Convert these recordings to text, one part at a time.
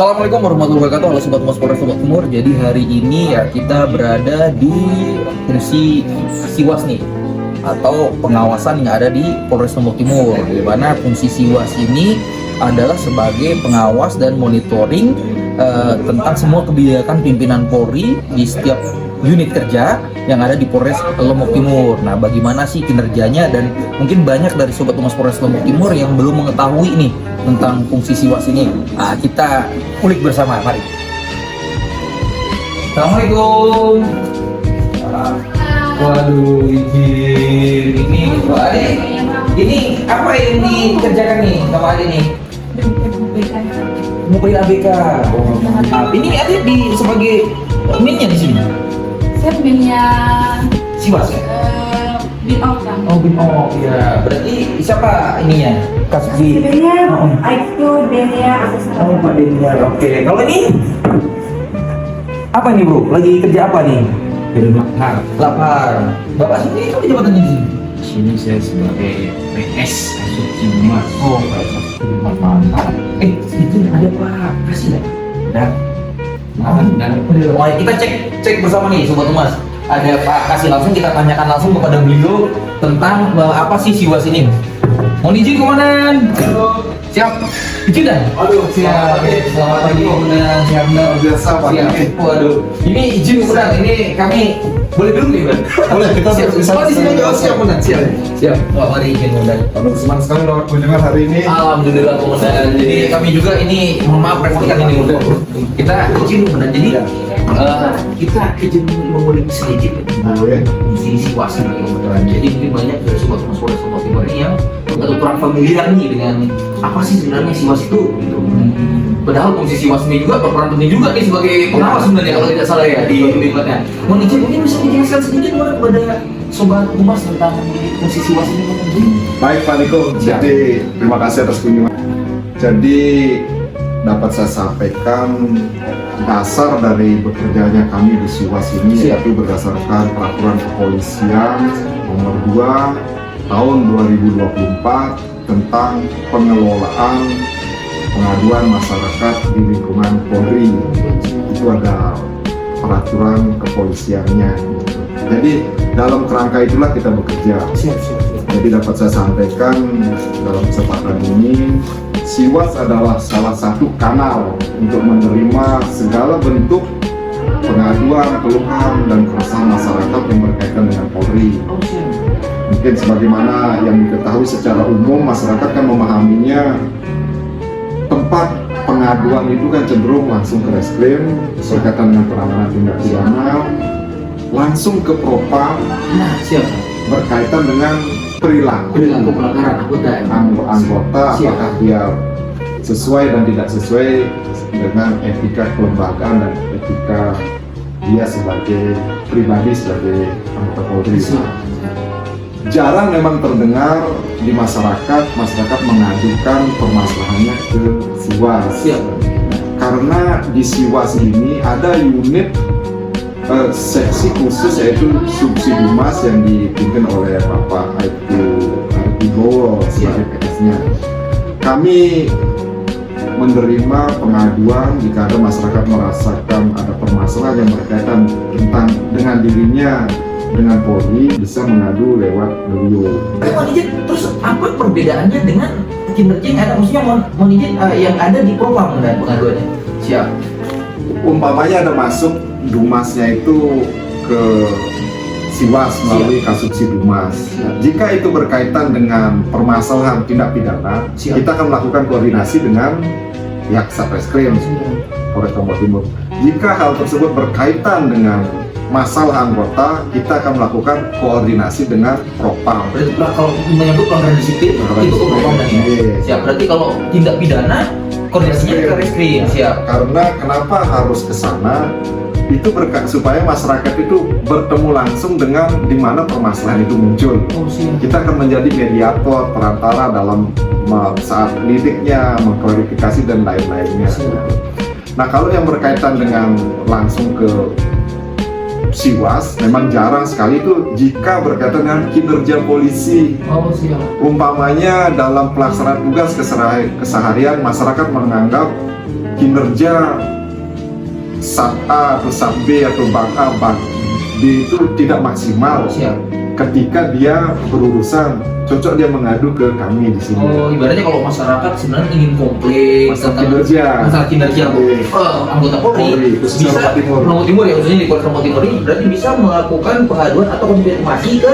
Assalamualaikum warahmatullahi wabarakatuh. Halo Sobat Mas Polres Lombok Timur. Jadi hari ini ya kita berada di fungsi Siwas nih, atau pengawasan yang ada di Polres Lombok Timur, di mana fungsi Siwas ini adalah sebagai pengawas dan monitoring tentang semua kebijakan pimpinan Polri di setiap unit kerja yang ada di Polres Lombok Timur. Nah, bagaimana sih kinerjanya, dan mungkin banyak dari Sobat Humas Polres Lombok Timur yang belum mengetahui nih tentang fungsi Siwas ini. Nah, kita ulik bersama, mari. Assalamualaikum. Waduh, izin. Ini Pak Ade. Ini apa yang dikerjakan nih sama Ade nih? Mobil ABK. Oh, mantap. Ini Ade sebagai minnya di sini. Saya punya Siwas ya? bin off kan. Oh, bin off ya. Berarti siapa ininya? Kasbi. Sebenarnya itu Denia aku Oh, Pak Denia. Oke. Kalau ini apa nih, Bro? Lagi kerja apa nih? Lapar. Lapar. Bapak sini apa jabatannya di sini? Di sini saya sebagai PS Asuci Humas. Oh, Pak mantap. Itu ada Pak. Kasih ya. Dan kita cek bersama nih Sobat Humas. Ada Pak Kasih, langsung kita tanyakan langsung kepada beliau tentang apa sih Siwas ini. Mohon izin Komandan. Siap. Izin dan? Aduh, Siap. Selamat pagi Komandan. Siap dan biasa Pak. Siap. Waduh. Ini izin Komandan. Ini kami boleh duduk nih, Bang? Boleh, kita siap. bisa. Oh, di sini aja. Siap Komandan. Siap. Siap. Wah, mari izin Komandan. Aduh, senang sekali dapat kunjungan hari ini. Alhamdulillah Komandan. Jadi kami juga ini mohon maaf repotkan ini Komandan. Kita izin Komandan. Jadi kita izin mengulik sedikit Boleh. di Siwas ini Komandan. Jadi mungkin banyak dari Sobat Humas Polres Lombok Timur ini yang atau kurang familiar nih dengan apa sih sebenarnya Siwas itu gitu. Padahal fungsi Siwas ini juga berperan penting juga nih sebagai pengawas sebenarnya kalau tidak salah ya di lingkungannya. Mohon izin mungkin bisa dijelaskan sedikit kepada Sobat Humas tentang fungsi Siwas ini Komandan. Baik Pak Niko, jadi terima kasih atas kunjungan. Jadi dapat saya sampaikan dasar dari bekerjanya kami di Siwas ini Siap. yaitu berdasarkan peraturan kepolisian nomor 2 tahun 2024 tentang pengelolaan pengaduan masyarakat di lingkungan Polri. Itu ada peraturan kepolisiannya. Jadi dalam kerangka itulah kita bekerja. Siap. Jadi dapat saya sampaikan dalam kesempatan ini, Siwas adalah salah satu kanal untuk menerima segala bentuk pengaduan, keluhan, dan keresahan masyarakat yang berkaitan dengan Polri. Oh, siap. Mungkin sebagaimana yang diketahui secara umum, masyarakat kan memahaminya tempat pengaduan itu kan cenderung langsung ke reskrim berkaitan dengan penanganan tindak pidana, langsung ke propam Nah, siap. berkaitan dengan perilaku Pelanggaran anggota ya. anggota, Siap. apakah dia sesuai dan tidak sesuai dengan etika kelembagaan dan etika dia sebagai pribadi, sebagai anggota Polri. Siap. Jarang memang terdengar di masyarakat mengadukan permasalahannya ke Siwas. Siap. Karena di Siwas ini ada unit seksi khusus yaitu Subsidimas yang dipimpin oleh Bapak Aibtu Bowo sebagai PS-nya. Kami menerima pengaduan jika ada masyarakat merasakan ada permasalahan yang berkaitan dengan dirinya dengan Polri, bisa mengadu lewat beliau. Mohon izin, terus apa perbedaannya dengan kinerja yang ada? Maksudnya mohon izin yang ada di propam dan pengaduannya? Siap. Umpamanya ada masuk Dumasnya itu ke Siwas melalui Kasubsi Dumas. Jika itu berkaitan dengan permasalahan tindak pidana, Siap. kita akan melakukan koordinasi dengan pihak Satreskrim Polres Lombok Timur. Jika hal tersebut berkaitan dengan masalah anggota, kita akan melakukan koordinasi dengan propam. Berarti kalau menyangkut pelanggaran disiplin itu ke propam dan ya? Iya. Siap. Berarti kalau tindak pidana koordinasinya ke reskrim. Siap. Karena kenapa harus ke sana? Itu supaya masyarakat itu bertemu langsung dengan di mana permasalahan itu muncul. Oh, siap. Kita akan menjadi mediator, perantara dalam saat lidiknya, mengklarifikasi dan lain-lainnya. Nah, kalau yang berkaitan dengan langsung ke Siwas, memang jarang sekali itu jika berkaitan dengan kinerja polisi. Oh, siap. Umpamanya dalam pelaksanaan tugas keseharian, masyarakat menganggap kinerja sat A atau sat B atau bank A, bank B itu tidak maksimal. Siap. Ketika dia berurusan, cocok dia mengadu ke kami di sini. Oh, ibaratnya kalau masyarakat sebenarnya ingin komplain Masalah tentang kinerja. masalah kinerja anggota Polri, Polri, khususnya bisa Lombok Timur. Lombok Timur ya, khususnya di Polres Lombok Timur ini berarti bisa melakukan pengaduan atau konfirmasi ke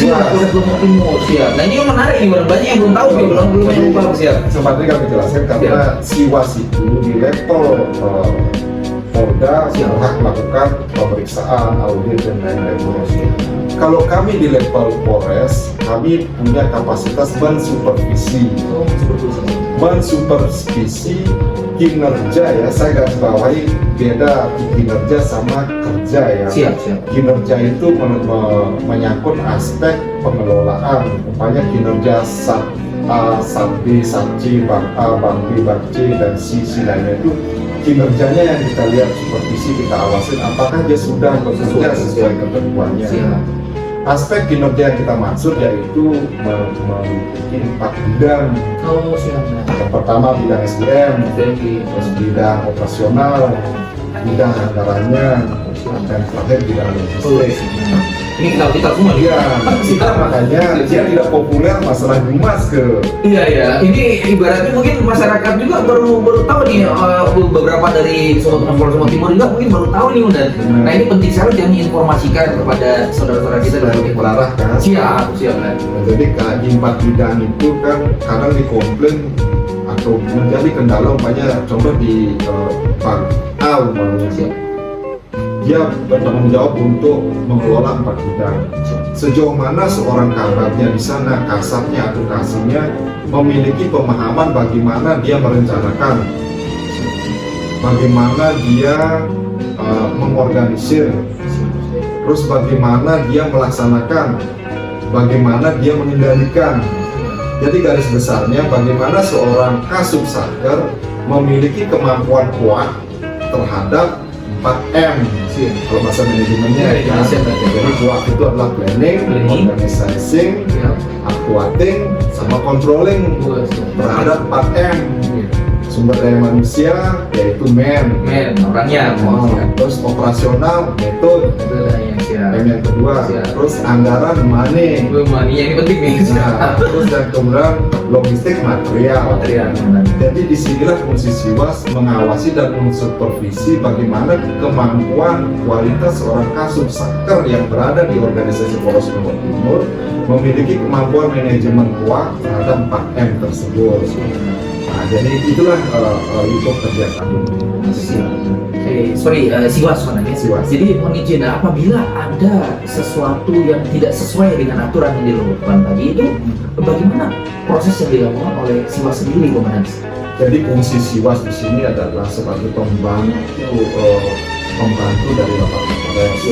Siap. Polres Lombok Timur. Siap. Nah ini yang menarik nih, banyak yang belum tahu nih, belum yang tahu. Siap. Sempat ini kami jelaskan karena Siwas itu di level Polda berhak melakukan pemeriksaan, audit dan lain-lain. Kalau kami di level Polres, kami punya kapasitas mensupervisi. Oh, seperti itu. Mensupervisi kinerja ya, saya garis bawahi beda kinerja sama kerja ya. Siap, siap. Kinerja itu menyangkut aspek pengelolaan, umpamanya kinerja sat A, sat B, sat C, bank A, bank B, bank C, dan C lainnya itu kinerjanya yang kita lihat, supervisi kita awasin apakah dia sudah bekerja sesuai ketentuannya. Siap. Aspek kinerja yang kita maksud yaitu memiliki 4 bidang. Oh, siap. Yang pertama bidang SDM, Jadi, terus bidang operasional, bidang anggarannya, dan terakhir bidang logistik. ini kita semua nih. Iya, kita makanya dia tidak populer masalah humas ke. Iya ya, ini ibaratnya mungkin masyarakat juga baru tahu nih, beberapa dari Sobat Polres Lombok Timur juga mungkin baru tahu nih Udan. Nah ini penting sekali yang diinformasikan kepada saudara-saudara kita dari Lombok Timur. Kan? Siap, siap kan. Nah, jadi di 4 bidang itu kan kadang dikomplain atau menjadi kendala umpamanya contoh di bank A umpamanya. Siap. Dia bertanggung jawab untuk mengelola 4 bidang. Sejauh mana seorang kabarnya di sana, kasatnya atau kasihnya memiliki pemahaman bagaimana dia merencanakan, bagaimana dia mengorganisir, terus bagaimana dia melaksanakan, bagaimana dia mengendalikan. Jadi garis besarnya bagaimana seorang kasubsatker memiliki kemampuan kuat terhadap 4M. Kalau bahasa manajemennya ya, jadi kuat itu adalah planning, organizing, actuating, sama controlling terhadap 4M. Sumber daya manusia yaitu orangnya. terus operasional metode, M yang kedua, Siap. terus anggaran money, Ini penting nih. nah, terus yang kemudian logistik material. Jadi disinilah fungsi Siwas mengawasi dan mensupervisi bagaimana kemampuan kualitas seorang kasubsatker yang berada di organisasi Polres Lombok Timur memiliki kemampuan manajemen kuat terhadap 4M tersebut. Nah, jadi itulah lingkup kerja kami. Siwas sebenarnya. Siwas. Jadi mohon izin, apabila ada sesuatu yang tidak sesuai dengan aturan yang dilakukan tadi itu, bagaimana proses yang dilakukan oleh Siwas sendiri, Komandan? Jadi fungsi Siwas di sini adalah sebagai pembantu dari Bapak Kapolres.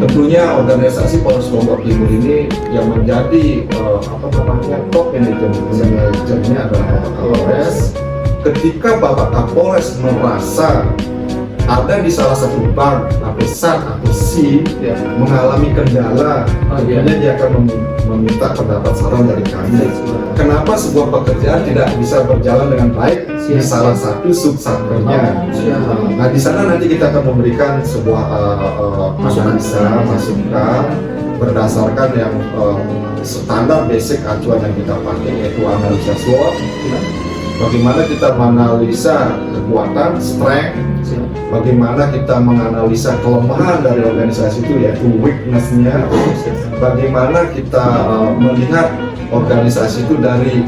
Tentunya organisasi Polres Lombok Timur ini yang menjadi top manajernya adalah Bapak Kapolres. Ketika Bapak Kapolres merasa ada di salah satu bank atau SAT atau C mengalami kendala, tentunya dia akan meminta pendapat saran dari kami. Kenapa sebuah pekerjaan tidak bisa berjalan dengan baik di salah satu subsatkernya? Nah di sana nanti kita akan memberikan sebuah masukan berdasarkan yang standar basic acuan yang kita pakai, yaitu analisa SWOT. Bagaimana kita menganalisa kekuatan, strength, bagaimana kita menganalisa kelemahan dari organisasi itu, yaitu weakness-nya, bagaimana kita melihat organisasi itu dari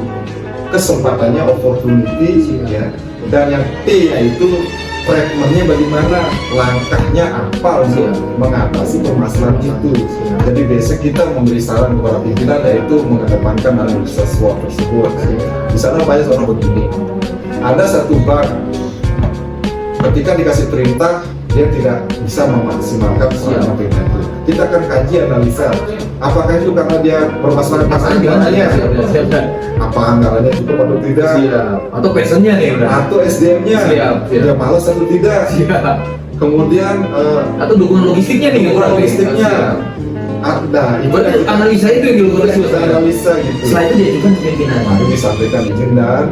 kesempatannya, opportunity, ya, dan yang T yaitu treatmentnya, bagaimana langkahnya apa untuk mengatasi permasalahan itu. Jadi basic kita memberi saran kepada pimpinan yaitu mengedepankan analisa SWOT tersebut. Di sana banyak orang begini, ada satu bank ketika dikasih perintah dia tidak bisa memaksimalkan selama perintah itu. Kita akan kaji analisa apakah itu karena dia bermasalah anggarannya, apa anggarannya cukup atau tidak, atau personnya nih, atau SDM-nya dia malas atau tidak, kemudian atau dukungan logistiknya nih, logistiknya ada. Itu analisa itu yang dilakukan analisa gitu. Setelah itu diajukan ke pimpinan. Mari disampaikan izin dan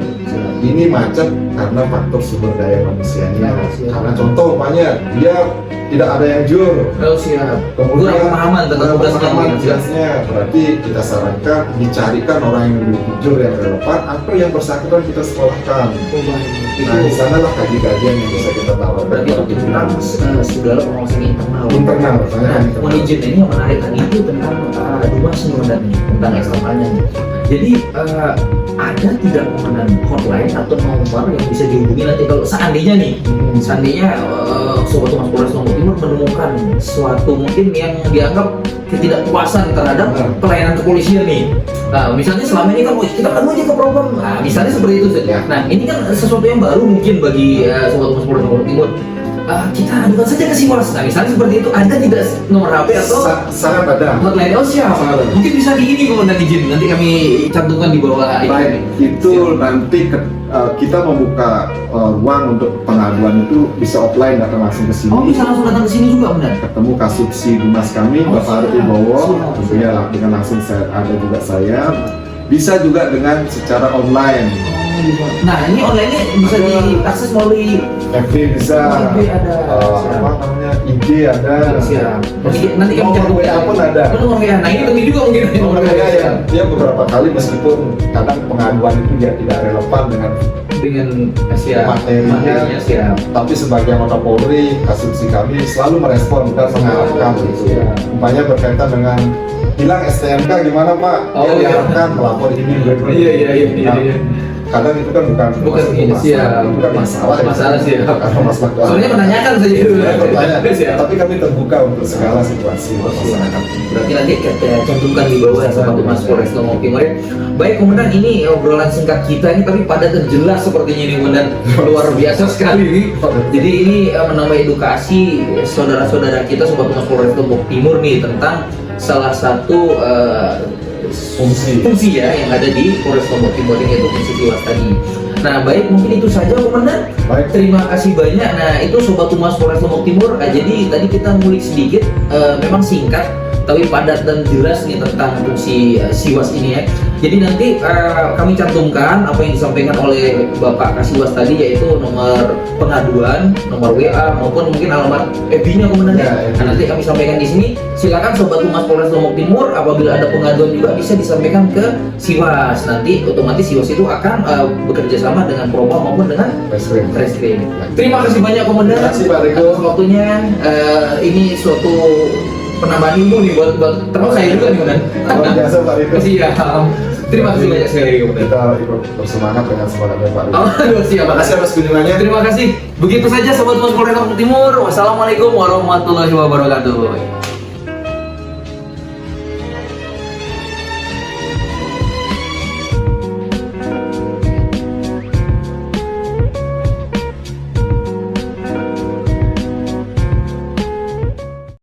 Ini macet karena faktor sumber daya manusianya. Siap. Karena contoh umpamanya dia tidak ada yang jujur. Oh siap. Kemudian Kurang pemahaman tentang kurang tugasnya. pemahaman tugasnya. Berarti kita sarankan dicarikan orang yang lebih jujur, yang relevan, atau yang bersangkutan kita sekolahkan. Nah, di sanalah kaji-kajian yang bisa kita tawarkan. Berarti untuk tentang segala pengawasan internal. Internal, Nah, saya manajemen ini yang menarik tadi itu tentang dumas nih komandan nih, tentang eksternalnya nih. Jadi ada tidak komandan hotline atau nomor yang bisa dihubungi nanti kalau seandainya nih, seandainya Sobat Humas Polres Lombok Timur menemukan suatu mungkin yang dianggap ketidakpuasan terhadap pelayanan kepolisian nih. Nah, misalnya selama ini kan kita aduh aja ke problem. Nah, misalnya seperti itu saja. Nah, ini kan sesuatu yang baru mungkin bagi Sobat Humas Polres Lombok Timur. Kita adukan saja ke Siwas. Nah, misalnya seperti itu, ada tidak nomor HP atau sangat ada. hotline? Oh siap. Sangat ada. Mungkin bisa di ini komandan izin. Nanti kami cantumkan di bawah ini. Baik, itu nanti kita membuka ruang untuk pengaduan itu bisa offline, datang langsung ke sini. Oh, bisa langsung datang ke sini juga komandan. Ketemu Kasubsi Dumas kami, Oh, Bapak Arif siap. Bowo, Siap. tentunya dengan langsung ada juga saya. Bisa juga dengan secara online. Nah, ini online-nya bisa diakses melalui FB bisa, FB ada. apa namanya, IG ada. Siap. Nanti kami Nomor WA pun ada. Nomor WA. Nah, ini penting juga mungkin. Nomor WA ya, dia beberapa kali meskipun kadang pengaduan itu dia tidak relevan dengan siap. materinya, siap. tapi sebagai anggota Polri, Kasubsi kami selalu merespon dan mengarahkan gitu. Siap. Umpamanya berkaitan dengan hilang STNK gimana Pak? Oh, Dia iya. diarahkan melapor ini. Iya. Kadang itu kan bukan ini siap. itu kan masalah. Masalah sih. Karena masalah Soalnya menanyakan saja itu. bertanya. Siap. Tapi kami terbuka untuk segala situasi masyarakat. Berarti nanti kita cantumkan di bawah Sobat Humas Polres Lombok Timur ya. Baik komandan, ini obrolan singkat kita ini tapi padat dan jelas sepertinya ini komandan, luar biasa sekali ini. Jadi ini menambah edukasi saudara-saudara kita Sobat Humas Polres Lombok Timur nih tentang salah satu fungsi ya yang ada di Polres Lombok Timur ini, yaitu fungsi Siwas tadi. Nah baik, mungkin itu saja komandan. Baik. Terima kasih banyak. Nah itu Sobat Humas Polres Lombok Timur. Jadi tadi kita ngulik sedikit, memang singkat tapi padat dan jelas nih tentang fungsi Siwas ini ya. Jadi nanti kami cantumkan apa yang disampaikan oleh Bapak Kasiwas tadi, yaitu nomor pengaduan, nomor WA maupun mungkin alamat FB-nya komandan ya. Ya, Nah, nanti kami sampaikan di sini. Silakan Sobat Humas Polres Lombok Timur apabila ada pengaduan juga bisa disampaikan ke Siwas. Nanti otomatis Siwas itu akan bekerja sama dengan Propam maupun dengan Reskrim. Reskrim. Terima kasih banyak komandan Terima kasih, Pak Riko. atas waktunya. Ini suatu penambahan ilmu nih buat terus saya juga nih komandan. Luar biasa Pak Riko. Siap. Terima kasih banyak sekali lagi komandan. Kita ikut bersemangat dengan semangatnya Pak Riko. Aduh, siap. Makasih atas kunjungannya. Terima kasih. Begitu saja Sobat Humas Polres Lombok Timur. Wassalamualaikum warahmatullahi wabarakatuh.